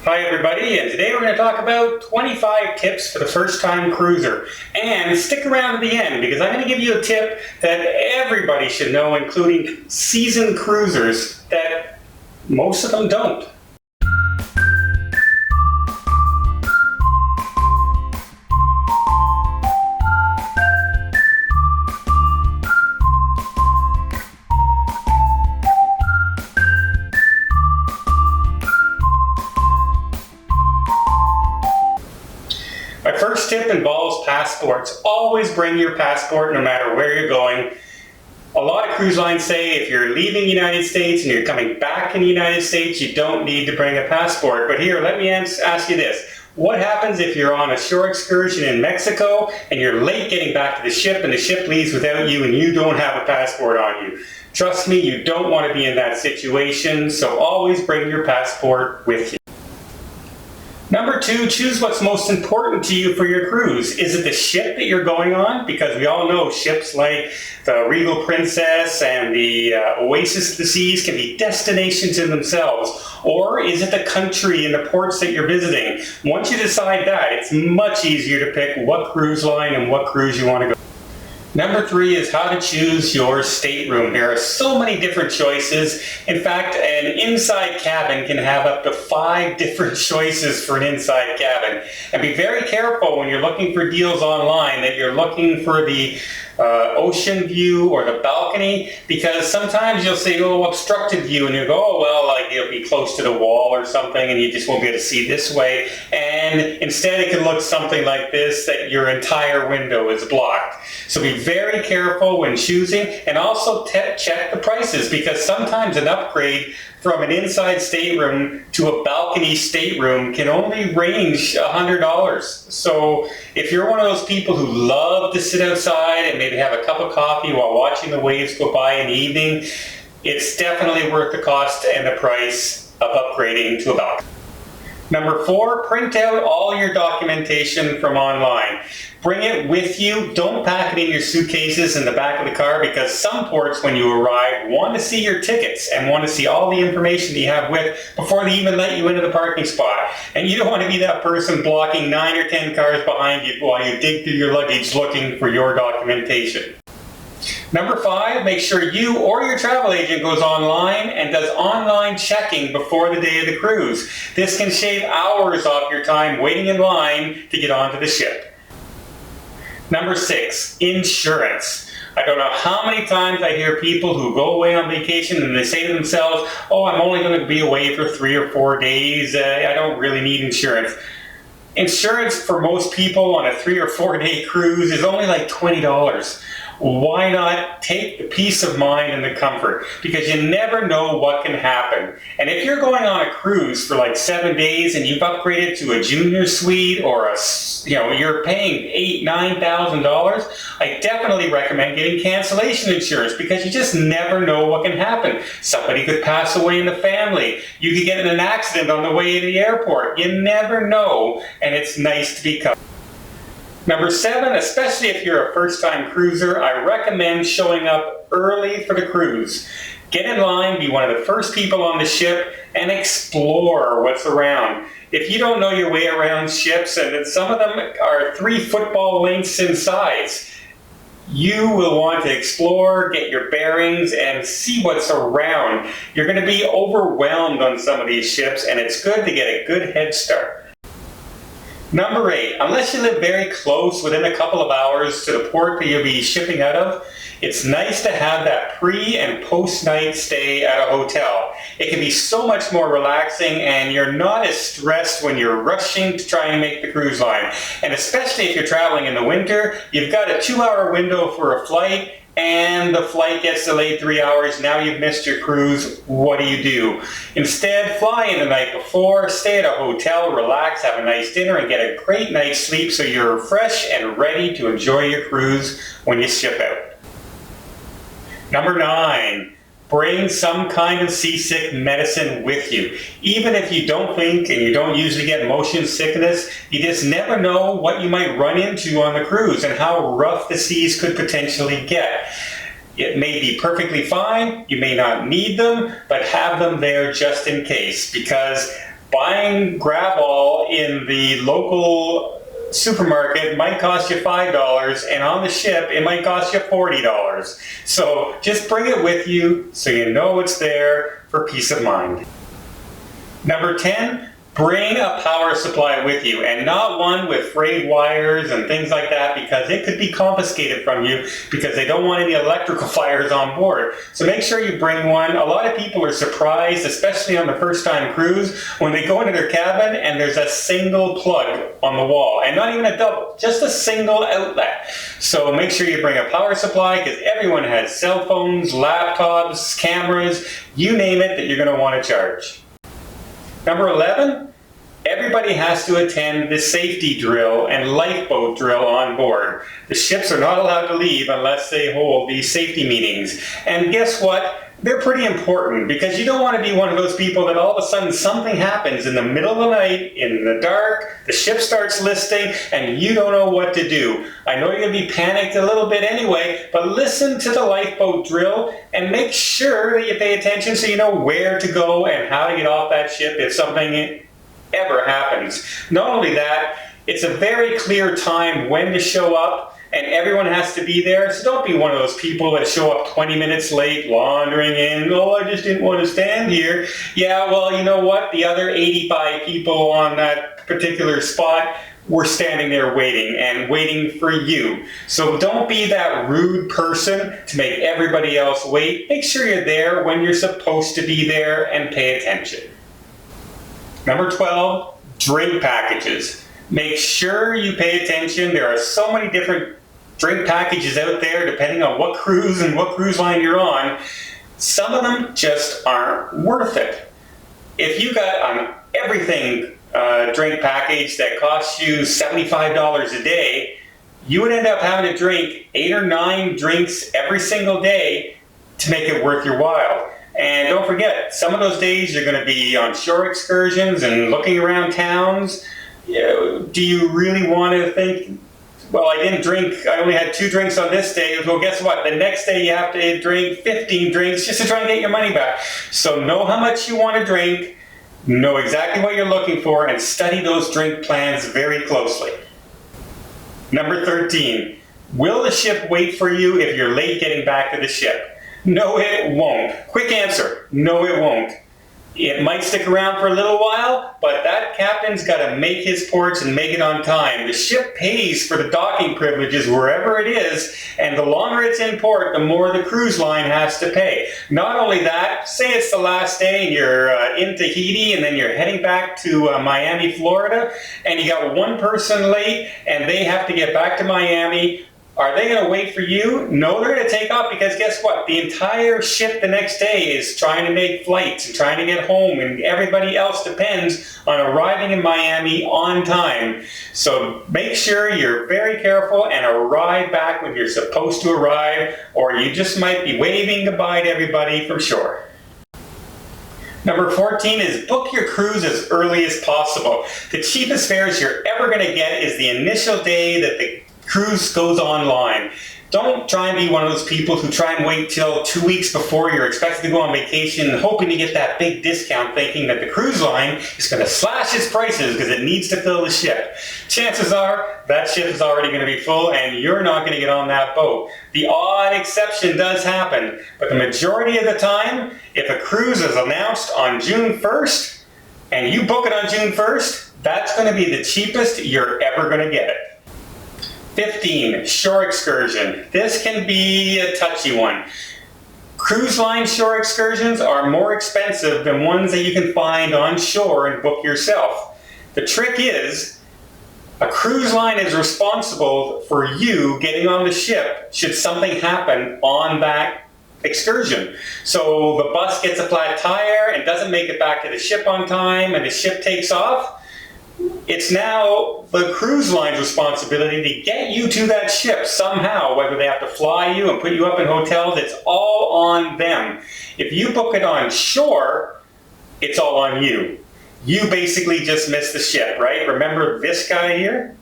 Hi everybody, and today we're going to talk about 25 tips for the first-time cruiser. And stick around to the end because I'm going to give you a tip that everybody should know, including seasoned cruisers, that most of them don't. My first tip involves passports. Always bring your passport no matter where you're going. A lot of cruise lines say if you're leaving the United States and you're coming back in the United States, you don't need to bring a passport. But here, let me ask you this. What happens if you're on a shore excursion in Mexico and you're late getting back to the ship and the ship leaves without you and you don't have a passport on you? Trust me, you don't want to be in that situation, so always bring your passport with you. Number 2, choose what's most important to you for your cruise. Is it the ship that you're going on? Because we all know ships like the Regal Princess and the Oasis of the Seas can be destinations in themselves. Or is it the country and the ports that you're visiting? Once you decide that, it's much easier to pick what cruise line and what cruise you want to go. Number 3 is how to choose your stateroom. There are so many different choices. In fact, an inside cabin can have up to 5 different choices for an inside cabin. And be very careful when you're looking for deals online that you're looking for the ocean view or the balcony, because sometimes you'll say, oh, obstructed view, and you go, oh, well, like it'll be close to the wall or something, and you just won't be able to see this way. And instead it can look something like this, that your entire window is blocked. So be very careful when choosing, and also check the prices, because sometimes an upgrade from an inside stateroom to a balcony stateroom can only range $100. So if you're one of those people who love to sit outside and maybe have a cup of coffee while watching the waves go by in the evening, it's definitely worth the cost and the price of upgrading to a balcony. Number 4, print out all your documentation from online. Bring it with you. Don't pack it in your suitcases in the back of the car, because some ports, when you arrive, want to see your tickets and want to see all the information that you have with before they even let you into the parking spot. And you don't want to be that person blocking 9 or 10 cars behind you while you dig through your luggage looking for your documentation. Number 5, make sure you or your travel agent goes online and does online checking before the day of the cruise. This can shave hours off your time waiting in line to get onto the ship. Number 6, insurance. I don't know how many times I hear people who go away on vacation and they say to themselves, oh, I'm only going to be away for 3 or 4 days, I don't really need insurance. Insurance for most people on a 3 or 4 day cruise is only like $20. Why not take the peace of mind and the comfort? Because you never know what can happen. And if you're going on a cruise for like 7 days and you've upgraded to a junior suite, or you're paying $8,000, $9,000, I definitely recommend getting cancellation insurance, because you just never know what can happen. Somebody could pass away in the family. You could get in an accident on the way to the airport. You never know, and it's nice to be covered. Number 7, especially if you're a first-time cruiser, I recommend showing up early for the cruise. Get in line, be one of the first people on the ship, and explore what's around. If you don't know your way around ships, and some of them are 3 football lengths in size, you will want to explore, get your bearings, and see what's around. You're going to be overwhelmed on some of these ships, and it's good to get a good head start. Number 8, unless you live very close, within a couple of hours to the port that you'll be shipping out of, it's nice to have that pre- and post-night stay at a hotel. It can be so much more relaxing, and you're not as stressed when you're rushing to try and make the cruise line. And especially if you're traveling in the winter, you've got a 2-hour window for a flight, and the flight gets delayed 3 hours. Now you've missed your cruise. What do? Instead, fly in the night before, stay at a hotel, relax, have a nice dinner, and get a great night's sleep so you're fresh and ready to enjoy your cruise when you ship out. Number 9, bring some kind of seasick medicine with you. Even if you don't think and you don't usually get motion sickness, you just never know what you might run into on the cruise and how rough the seas could potentially get. It may be perfectly fine, you may not need them, but have them there just in case, because buying gravel in the local supermarket might cost you $5, and on the ship it might cost you $40. So just bring it with you so you know it's there for peace of mind. Number 10, bring a power supply with you, and not one with frayed wires and things like that, because it could be confiscated from you because they don't want any electrical fires on board. So make sure you bring one. A lot of people are surprised, especially on the first time cruise, when they go into their cabin and there's a single plug on the wall, and not even a double, just a single outlet. So make sure you bring a power supply, because everyone has cell phones, laptops, cameras, you name it that you're going to want to charge. Number 11, everybody has to attend the safety drill and lifeboat drill on board. The ships are not allowed to leave unless they hold these safety meetings. And guess what? They're pretty important, because you don't want to be one of those people that all of a sudden something happens in the middle of the night, in the dark, the ship starts listing, and you don't know what to do. I know you're going to be panicked a little bit anyway, but listen to the lifeboat drill and make sure that you pay attention so you know where to go and how to get off that ship if something ever happens. Not only that, it's a very clear time when to show up, and everyone has to be there. So don't be one of those people that show up 20 minutes late, wandering in, oh, I just didn't want to stand here. Yeah, well, you know what? The other 85 people on that particular spot were standing there waiting, and waiting for you. So don't be that rude person to make everybody else wait. Make sure you're there when you're supposed to be there, and pay attention. Number 12, drink packages. Make sure you pay attention. There are so many different drink packages out there depending on what cruise and what cruise line you're on. Some of them just aren't worth it. If you got an everything drink package that costs you $75 a day, you would end up having to drink 8 or 9 drinks every single day to make it worth your while. And don't forget, some of those days you're going to be on shore excursions and looking around towns. Do you really want to think, well, I didn't drink, I only had 2 drinks on this day. Well, guess what? The next day you have to drink 15 drinks just to try and get your money back. So know how much you want to drink, know exactly what you're looking for, and study those drink plans very closely. Number 13, will the ship wait for you if you're late getting back to the ship? No, it won't. Quick answer, no, it won't. It might stick around for a little while, but that captain's got to make his ports and make it on time. The ship pays for the docking privileges wherever it is, and the longer it's in port, the more the cruise line has to pay. Not only that, say it's the last day and you're in Tahiti and then you're heading back to Miami, Florida, and you got one person late and they have to get back to Miami. Are they going to wait for you? No, they're going to take off, because guess what? The entire ship the next day is trying to make flights and trying to get home, and everybody else depends on arriving in Miami on time. So make sure you're very careful and arrive back when you're supposed to arrive, or you just might be waving goodbye to everybody from shore. Number 14 is book your cruise as early as possible. The cheapest fares you're ever going to get is the initial day that the cruise goes online. Don't try and be one of those people who try and wait till 2 weeks before you're expected to go on vacation, hoping to get that big discount, thinking that the cruise line is going to slash its prices because it needs to fill the ship. Chances are that ship is already going to be full and you're not going to get on that boat. The odd exception does happen, but the majority of the time, if a cruise is announced on June 1st and you book it on June 1st, that's going to be the cheapest you're ever going to get it. 15, shore excursion. This can be a touchy one. Cruise line shore excursions are more expensive than ones that you can find on shore and book yourself. The trick is, a cruise line is responsible for you getting on the ship should something happen on that excursion. So the bus gets a flat tire and doesn't make it back to the ship on time, and the ship takes off. It's now the cruise line's responsibility to get you to that ship somehow, whether they have to fly you and put you up in hotels, it's all on them. If you book it on shore, it's all on you. You basically just missed the ship, right? Remember this guy here?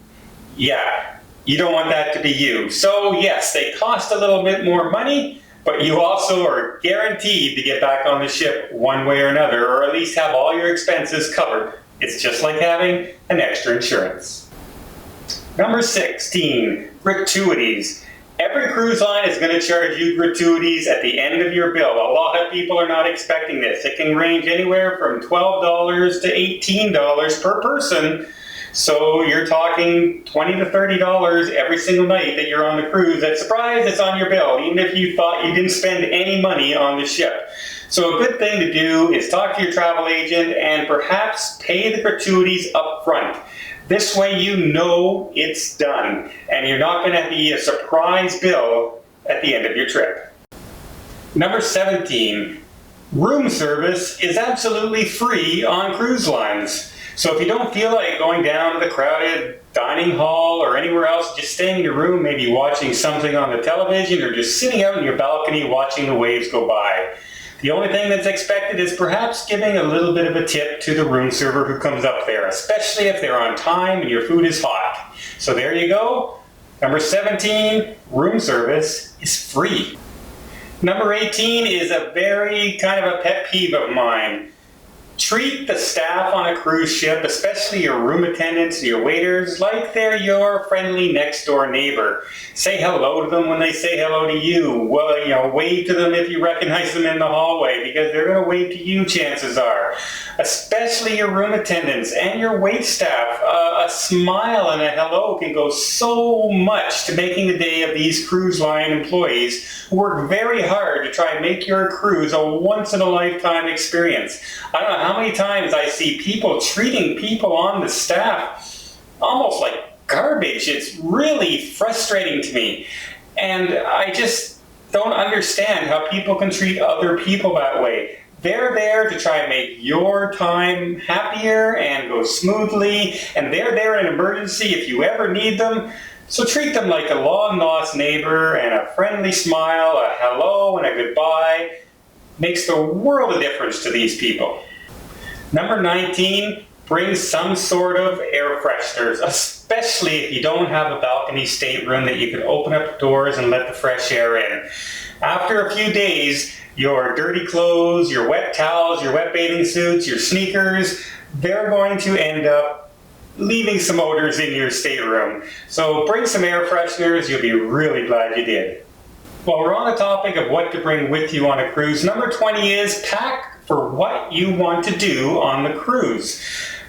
Yeah, you don't want that to be you. So yes, they cost a little bit more money, but you also are guaranteed to get back on the ship one way or another, or at least have all your expenses covered. It's just like having an extra insurance. Number 16, gratuities. Every cruise line is going to charge you gratuities at the end of your bill. A lot of people are not expecting this. It can range anywhere from $12 to $18 per person. So you're talking $20 to $30 every single night that you're on the cruise. That's surprise, it's on your bill, even if you thought you didn't spend any money on the ship. So a good thing to do is talk to your travel agent and perhaps pay the gratuities up front. This way you know it's done, and you're not going to be a surprise bill at the end of your trip. Number 17, room service is absolutely free on cruise lines. So if you don't feel like going down to the crowded dining hall or anywhere else, just staying in your room, maybe watching something on the television or just sitting out in your balcony watching the waves go by. The only thing that's expected is perhaps giving a little bit of a tip to the room server who comes up there, especially if they're on time and your food is hot. So there you go. Number 17, room service is free. Number 18 is a very kind of a pet peeve of mine. Treat the staff on a cruise ship, especially your room attendants and your waiters, like they're your friendly next door neighbor. Say hello to them when they say hello to you. Well, wave to them if you recognize them in the hallway, because they're going to wave to you, chances are. Especially your room attendants and your wait staff. A smile and a hello can go so much to making the day of these cruise line employees who work very hard to try and make your cruise a once-in-a-lifetime experience. I don't know how many times I see people treating people on the staff almost like garbage. It's really frustrating to me. And I just don't understand how people can treat other people that way. They're there to try and make your time happier and go smoothly, and they're there in an emergency if you ever need them. So treat them like a long-lost neighbor, and a friendly smile, a hello, and a goodbye makes the world of difference to these people. Number 19, bring some sort of air fresheners, especially if you don't have a balcony stateroom that you can open up the doors and let the fresh air in. After a few days, your dirty clothes, your wet towels, your wet bathing suits, your sneakers, they're going to end up leaving some odors in your stateroom. So bring some air fresheners, you'll be really glad you did. While we're on the topic of what to bring with you on a cruise, number 20 is pack for what you want to do on the cruise.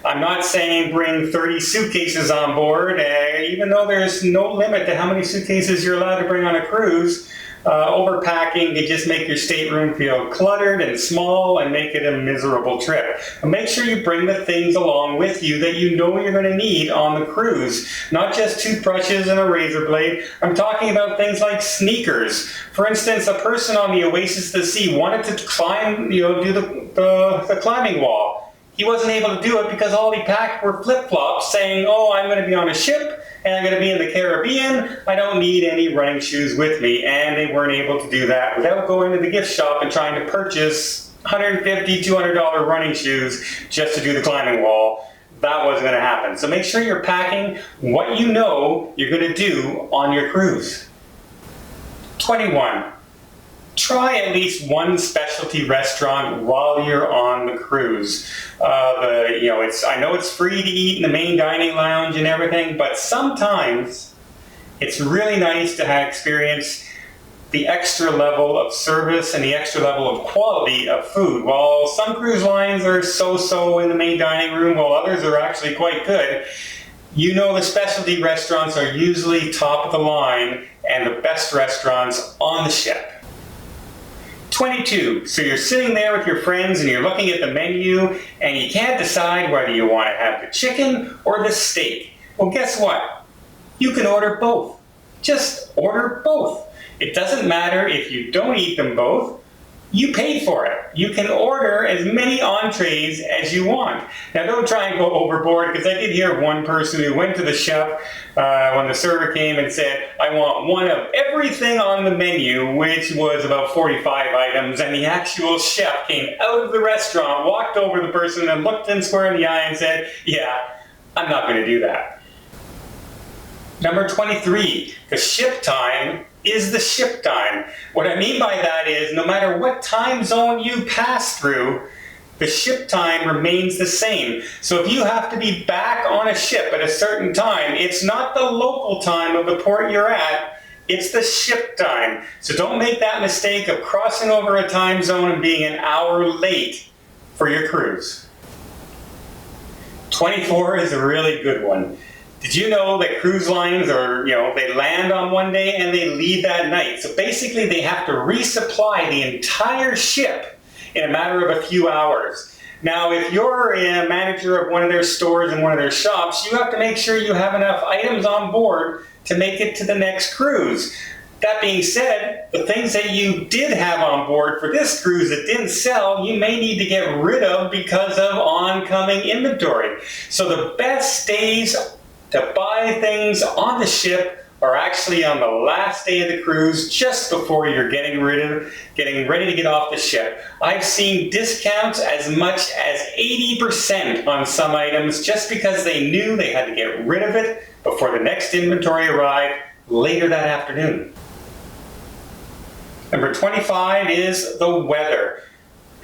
I'm not saying bring 30 suitcases on board, even though there's no limit to how many suitcases you're allowed to bring on a cruise. Overpacking can just make your stateroom feel cluttered and small and make it a miserable trip. But make sure you bring the things along with you that you know you're going to need on the cruise. Not just toothbrushes and a razor blade. I'm talking about things like sneakers. For instance, a person on the Oasis to Sea wanted to climb, do the climbing wall. He wasn't able to do it because all he packed were flip-flops saying, oh, I'm going to be on a ship and I'm going to be in the Caribbean. I don't need any running shoes with me. And they weren't able to do that without going to the gift shop and trying to purchase $150, $200 running shoes just to do the climbing wall. That wasn't going to happen. So make sure you're packing what you know you're going to do on your cruise. 21. Try at least one specialty restaurant while you're on the cruise. I know it's free to eat in the main dining lounge and everything, but sometimes it's really nice to experience the extra level of service and the extra level of quality of food. While some cruise lines are so-so in the main dining room, while others are actually quite good, the specialty restaurants are usually top of the line and the best restaurants on the ship. 22. So you're sitting there with your friends and you're looking at the menu and you can't decide whether you want to have the chicken or the steak. Well, guess what? You can order both. Just order both. It doesn't matter if you don't eat them both. You paid for it. You can order as many entrees as you want. Now don't try and go overboard, because I did hear one person who went to the chef when the server came and said, I want one of everything on the menu, which was about 45 items, and the actual chef came out of the restaurant, walked over the person and looked them square in the eye and said, yeah, I'm not going to do that. Number 23, the ship time is the ship time. What I mean by that is no matter what time zone you pass through, the ship time remains the same. So if you have to be back on a ship at a certain time, it's not the local time of the port you're at, it's the ship time. So don't make that mistake of crossing over a time zone and being an hour late for your cruise. 24 is a really good one. Did you know that cruise lines are, they land on one day and they leave that night? So basically they have to resupply the entire ship in a matter of a few hours. Now, if you're a manager of one of their stores and one of their shops, you have to make sure you have enough items on board to make it to the next cruise. That being said, the things that you did have on board for this cruise that didn't sell, you may need to get rid of because of oncoming inventory. So the best days to buy things on the ship are actually on the last day of the cruise, just before you're getting ready to get off the ship. I've seen discounts as much as 80% on some items just because they knew they had to get rid of it before the next inventory arrived later that afternoon. Number 25 is the weather.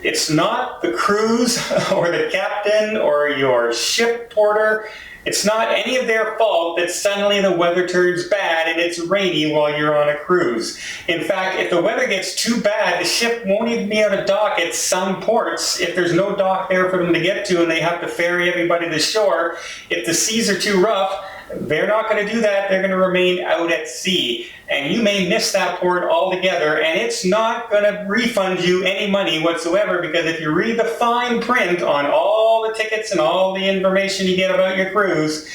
It's not the cruise or the captain or your ship porter. It's not any of their fault that suddenly the weather turns bad and it's rainy while you're on a cruise. In fact, if the weather gets too bad, the ship won't even be able to dock at some ports if there's no dock there for them to get to and they have to ferry everybody to shore. If the seas are too rough, they're not going to do that. They're going to remain out at sea. And you may miss that port altogether, and it's not going to refund you any money whatsoever, because if you read the fine print on all the tickets and all the information you get about your cruise,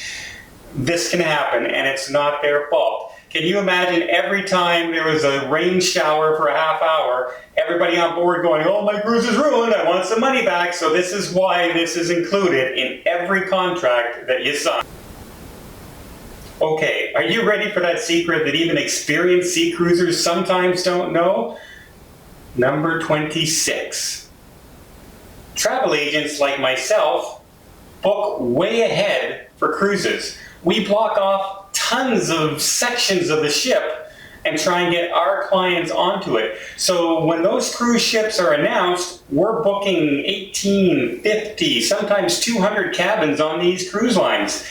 this can happen, and it's not their fault. Can you imagine every time there was a rain shower for a half hour, everybody on board going, "Oh, my cruise is ruined, I want some money back." So this is why this is included in every contract that you sign. Okay, are you ready for that secret that even experienced sea cruisers sometimes don't know? Number 26. Travel agents like myself book way ahead for cruises. We block off tons of sections of the ship and try and get our clients onto it. So when those cruise ships are announced, we're booking 18, 50, sometimes 200 cabins on these cruise lines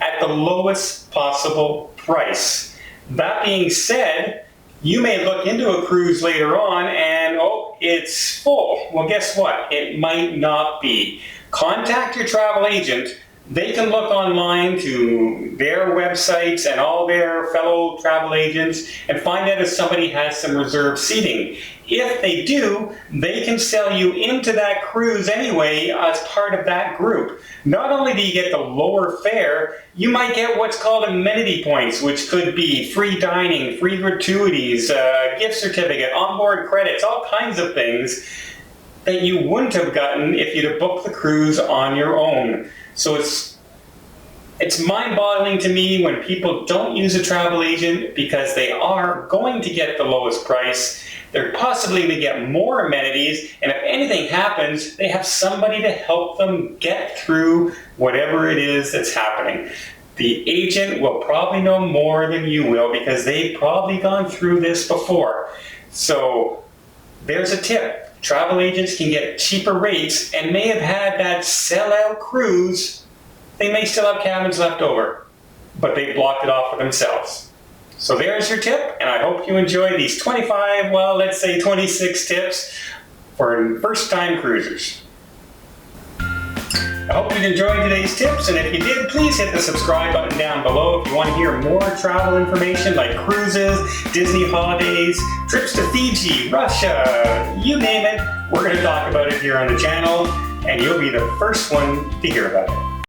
at the lowest possible price. That being said, you may look into a cruise later on and, oh, it's full. Well, guess what? It might not be. Contact your travel agent. They can look online to their websites and all their fellow travel agents and find out if somebody has some reserved seating. If they do, they can sell you into that cruise anyway as part of that group. Not only do you get the lower fare, you might get what's called amenity points, which could be free dining, free gratuities, gift certificate, onboard credits, all kinds of things that you wouldn't have gotten if you'd have booked the cruise on your own. So it's mind-boggling to me when people don't use a travel agent because they are going to get the lowest price. They're possibly going to get more amenities, and if anything happens, they have somebody to help them get through whatever it is that's happening. The agent will probably know more than you will because they've probably gone through this before. So there's a tip. Travel agents can get cheaper rates and may have had that sellout cruise. They may still have cabins left over, but they blocked it off for themselves. So there's your tip, and I hope you enjoy these 25, well, let's say 26 tips for first-time cruisers. I hope you enjoyed today's tips, and if you did, please hit the subscribe button down below if you want to hear more travel information like cruises, Disney holidays, trips to Fiji, Russia, you name it. We're going to talk about it here on the channel, and you'll be the first one to hear about it.